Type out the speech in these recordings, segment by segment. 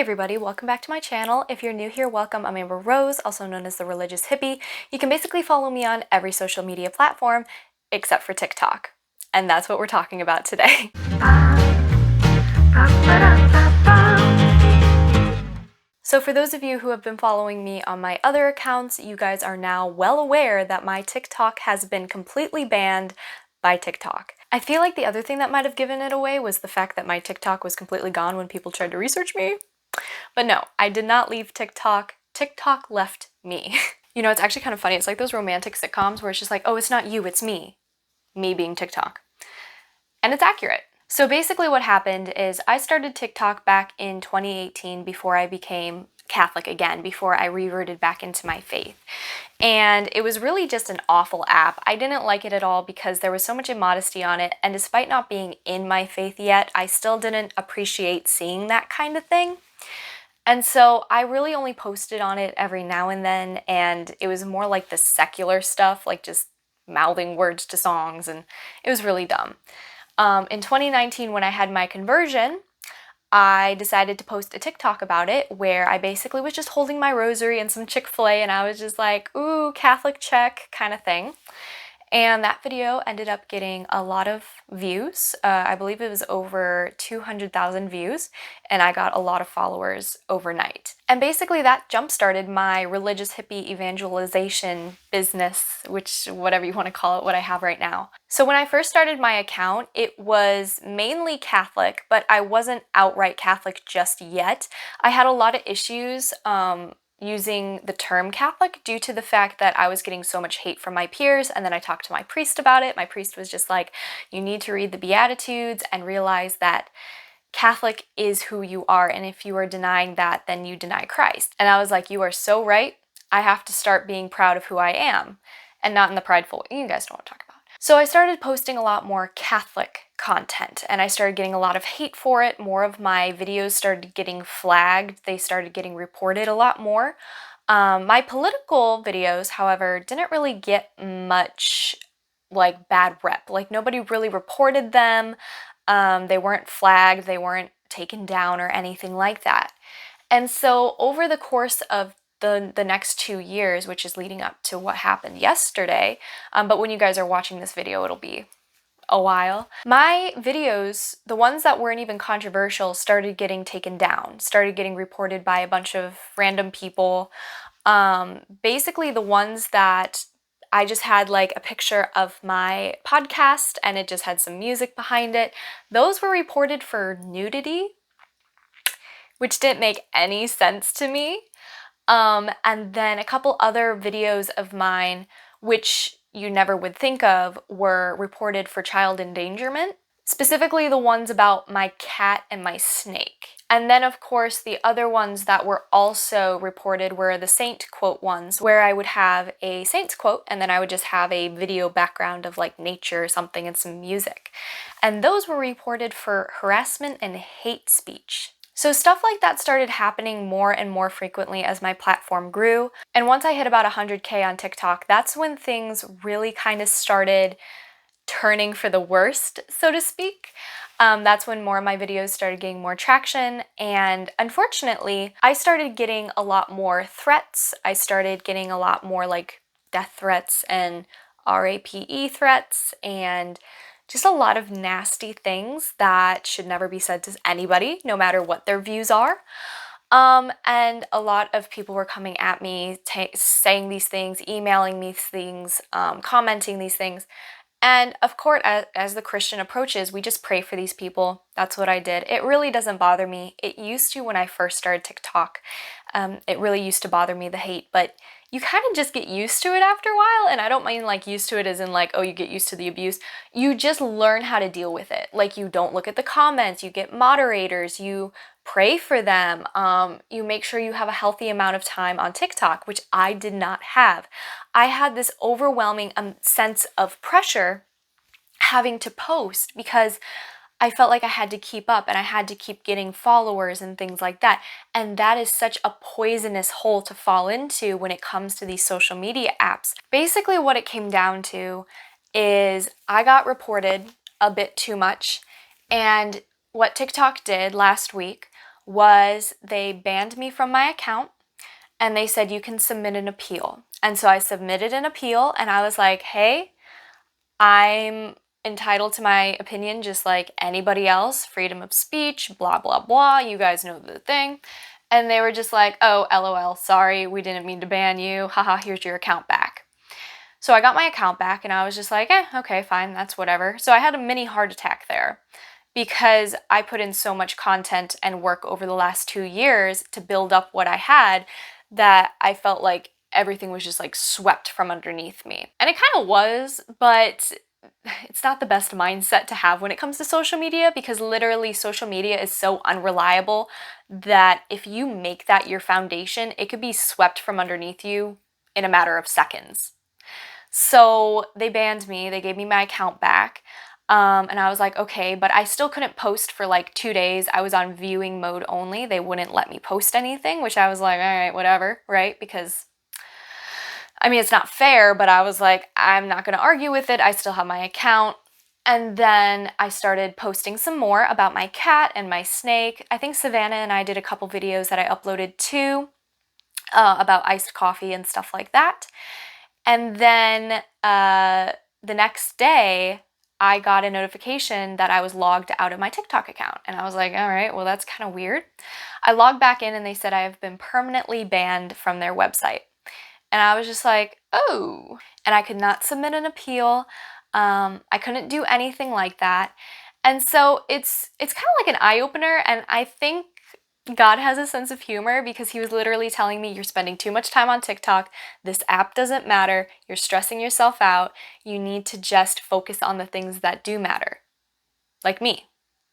everybody, welcome back to my channel. If you're new here, welcome. I'm Amber Rose, also known as the Religious Hippie. You can basically follow me on every social media platform except for TikTok. And that's what we're talking about today. So for those of you who have been following me on my other accounts, you guys are now well aware that my TikTok has been completely banned by TikTok. I feel like the other thing that might have given it away was the fact that my TikTok was completely gone when people tried to research me. But no, I did not leave TikTok. TikTok left me. You know, it's actually kind of funny. It's like those romantic sitcoms where it's just like, oh, it's not you, it's me. Me being TikTok. And it's accurate. So basically what happened is I started TikTok back in 2018 before I became Catholic again, before I reverted back into my faith. And it was really just an awful app. I didn't like it at all because there was so much immodesty on it, and despite not being in my faith yet, I still didn't appreciate seeing that kind of thing. And so I really only posted on it every now and then, and it was more like the secular stuff, like just mouthing words to songs, and it was really dumb. In 2019, when I had my conversion, I decided to post a TikTok about it where I basically was just holding my rosary and some Chick-fil-A, and I was just like, ooh, Catholic check kind of thing. And that video ended up getting a lot of views. I believe it was over 200,000 views, and I got a lot of followers overnight. And basically that jump-started my religious hippie evangelization business, which whatever you want to call it, what I have right now. So when I first started my account, it was mainly Catholic, but I wasn't outright Catholic just yet. I had a lot of issues using the term Catholic due to the fact that I was getting so much hate from my peers, and then I talked to my priest about it. My priest was just like, you need to read the Beatitudes and realize that Catholic is who you are, and if you are denying that, then you deny Christ. And I was like, you are so right. I have to start being proud of who I am, and not in the prideful way. You guys know what I'm talking about. So I started posting a lot more Catholic content, and I started getting a lot of hate for it. More of my videos started getting flagged. They started getting reported a lot more. My political videos, however, didn't really get much like bad rep. Like nobody really reported them. They weren't flagged. They weren't taken down or anything like that. And so over the course of the next 2 years, which is leading up to what happened yesterday, but when you guys are watching this video, it'll be a while. My videos, the ones that weren't even controversial, started getting taken down, started getting reported by a bunch of random people. Basically the ones that I just had like a picture of my podcast and it just had some music behind it, those were reported for nudity, which didn't make any sense to me. And then a couple other videos of mine, which you never would think of, were reported for child endangerment, specifically the ones about my cat and my snake. And then of course the other ones that were also reported were the saint quote ones, where I would have a saint's quote and then I would just have a video background of like nature or something and some music. And those were reported for harassment and hate speech. So stuff like that started happening more and more frequently as my platform grew. And once I hit about 100K on TikTok, that's when things really kind of started turning for the worst, so to speak. That's when more of my videos started getting more traction, and unfortunately, I started getting a lot more threats. I started getting a lot more like death threats and RAPE threats, and just a lot of nasty things that should never be said to anybody, no matter what their views are. And a lot of people were coming at me, saying these things, emailing me things, commenting these things. And of course, as the Christian approaches, we just pray for these people. That's what I did. It really doesn't bother me. It used to when I first started TikTok. It really used to bother me, the hate, but you kind of just get used to it after a while. And I don't mean like used to it as in like, oh, you get used to the abuse. You just learn how to deal with it. Like you don't look at the comments, you get moderators, you pray for them, you make sure you have a healthy amount of time on TikTok, which I did not have. I had this overwhelming sense of pressure having to post because I felt like I had to keep up and I had to keep getting followers and things like that. And that is such a poisonous hole to fall into when it comes to these social media apps. Basically what it came down to is I got reported a bit too much, and what TikTok did last week was they banned me from my account and they said you can submit an appeal. And so I submitted an appeal and I was like, hey, I'm entitled to my opinion just like anybody else, freedom of speech, blah, blah, blah. You guys know the thing. And they were just like, oh, LOL, sorry, we didn't mean to ban you. Haha, here's your account back. So I got my account back and I was just like, okay, fine, that's whatever. So I had a mini heart attack there because I put in so much content and work over the last 2 years to build up what I had that I felt like everything was just like swept from underneath me. And it kind of was, but it's not the best mindset to have when it comes to social media because literally social media is so unreliable that if you make that your foundation, it could be swept from underneath you in a matter of seconds. So they banned me, they gave me my account back, and I was like, okay, but I still couldn't post for like 2 days. I was on viewing mode only. They wouldn't let me post anything, which I was like, all right, whatever, right? Because I mean, it's not fair, but I was like, I'm not going to argue with it. I still have my account. And then I started posting some more about my cat and my snake. I think Savannah and I did a couple videos that I uploaded too about iced coffee and stuff like that. And then the next day, I got a notification that I was logged out of my TikTok account. And I was like, all right, well, that's kind of weird. I logged back in and they said I have been permanently banned from their website. And I was just like, oh. And I could not submit an appeal. I couldn't do anything like that. And so it's kind of like an eye-opener, and I think God has a sense of humor because he was literally telling me, you're spending too much time on TikTok, this app doesn't matter, you're stressing yourself out, you need to just focus on the things that do matter. Like me,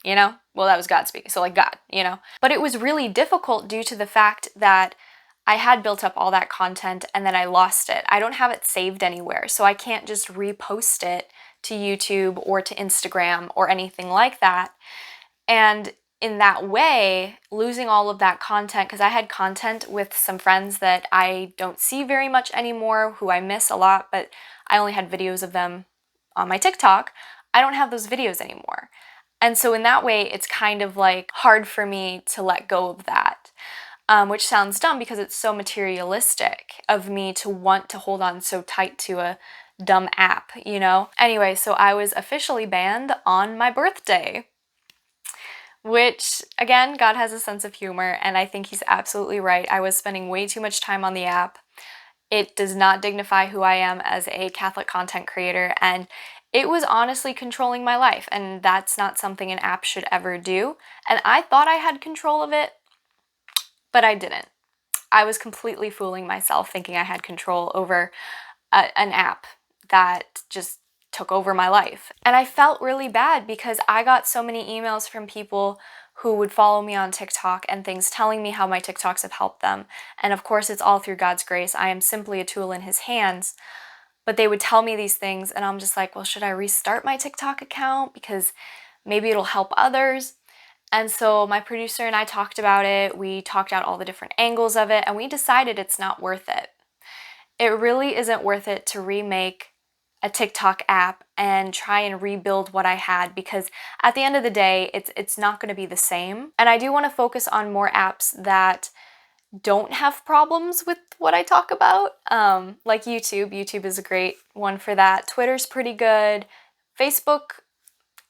you know? Well, that was God speaking, so like God, you know? But it was really difficult due to the fact that I had built up all that content and then I lost it. I don't have it saved anywhere, so I can't just repost it to YouTube or to Instagram or anything like that. And in that way, losing all of that content, because I had content with some friends that I don't see very much anymore, who I miss a lot, but I only had videos of them on my TikTok. I don't have those videos anymore. And so in that way, it's kind of like hard for me to let go of that. Which sounds dumb because it's so materialistic of me to want to hold on so tight to a dumb app, you know? Anyway, so I was officially banned on my birthday, which, again, God has a sense of humor, and I think he's absolutely right. I was spending way too much time on the app. It does not dignify who I am as a Catholic content creator, and it was honestly controlling my life, and that's not something an app should ever do. And I thought I had control of it, but I didn't. I was completely fooling myself thinking I had control over an app that just took over my life. And I felt really bad because I got so many emails from people who would follow me on TikTok and things telling me how my TikToks have helped them. And of course, it's all through God's grace. I am simply a tool in his hands. But they would tell me these things and I'm just like, well, should I restart my TikTok account? Because maybe it'll help others. And so my producer and I talked about it. We talked out all the different angles of it, and we decided it's not worth it. It really isn't worth it to remake a TikTok app and try and rebuild what I had, because at the end of the day, it's not going to be the same. And I do want to focus on more apps that don't have problems with what I talk about, like YouTube. YouTube is a great one for that. Twitter's pretty good. Facebook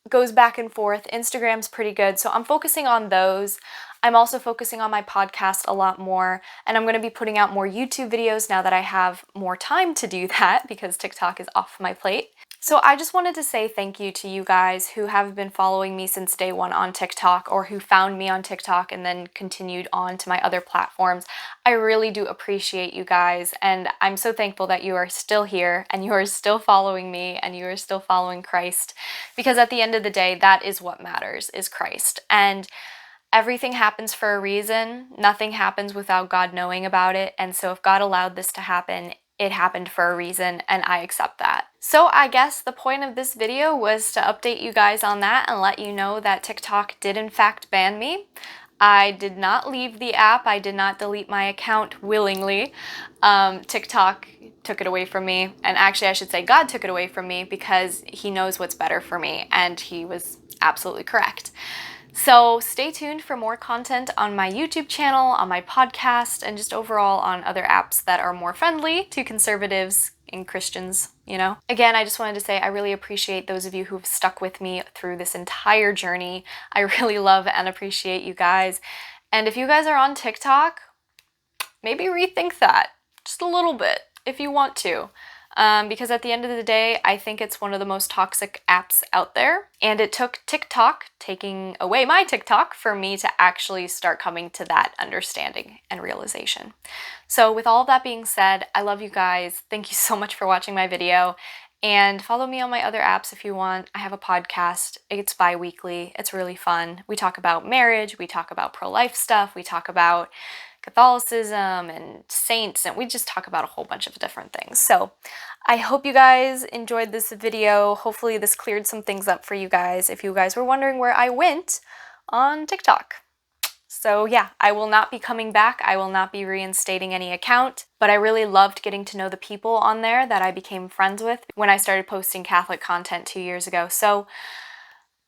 goes back and forth. Instagram's pretty good. So I'm focusing on those. I'm also focusing on my podcast a lot more, and I'm going to be putting out more YouTube videos now that I have more time to do that because TikTok is off my plate. So I just wanted to say thank you to you guys who have been following me since day one on TikTok, or who found me on TikTok and then continued on to my other platforms. I really do appreciate you guys, and I'm so thankful that you are still here and you are still following me and you are still following Christ, because at the end of the day, that is what matters, is Christ. And everything happens for a reason. Nothing happens without God knowing about it. And so if God allowed this to happen, it happened for a reason, and I accept that. So I guess the point of this video was to update you guys on that and let you know that TikTok did in fact ban me. I did not leave the app. I did not delete my account willingly. TikTok took it away from me. And actually, I should say God took it away from me because he knows what's better for me, and he was absolutely correct. So stay tuned for more content on my YouTube channel, on my podcast, and just overall on other apps that are more friendly to conservatives and Christians, you know? Again, I just wanted to say I really appreciate those of you who've stuck with me through this entire journey. I really love and appreciate you guys. And if you guys are on TikTok, maybe rethink that just a little bit if you want to. Because at the end of the day, I think it's one of the most toxic apps out there. And it took TikTok taking away my TikTok for me to actually start coming to that understanding and realization. So with all of that being said, I love you guys. Thank you so much for watching my video. And follow me on my other apps if you want. I have a podcast. It's bi-weekly. It's really fun. We talk about marriage. We talk about pro-life stuff. We talk about Catholicism and saints, and we just talk about a whole bunch of different things. So I hope you guys enjoyed this video. Hopefully this cleared some things up for you guys if you guys were wondering where I went on TikTok. So yeah, I will not be coming back. I will not be reinstating any account, but I really loved getting to know the people on there that I became friends with when I started posting Catholic content 2 years ago. So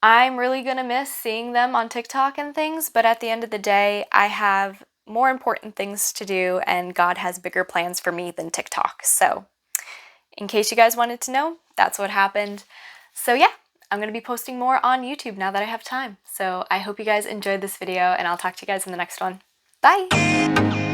I'm really gonna miss seeing them on TikTok and things, but at the end of the day, I have more important things to do and God has bigger plans for me than TikTok. So in case you guys wanted to know, that's what happened. So yeah, I'm going to be posting more on YouTube now that I have time. So I hope you guys enjoyed this video and I'll talk to you guys in the next one. Bye!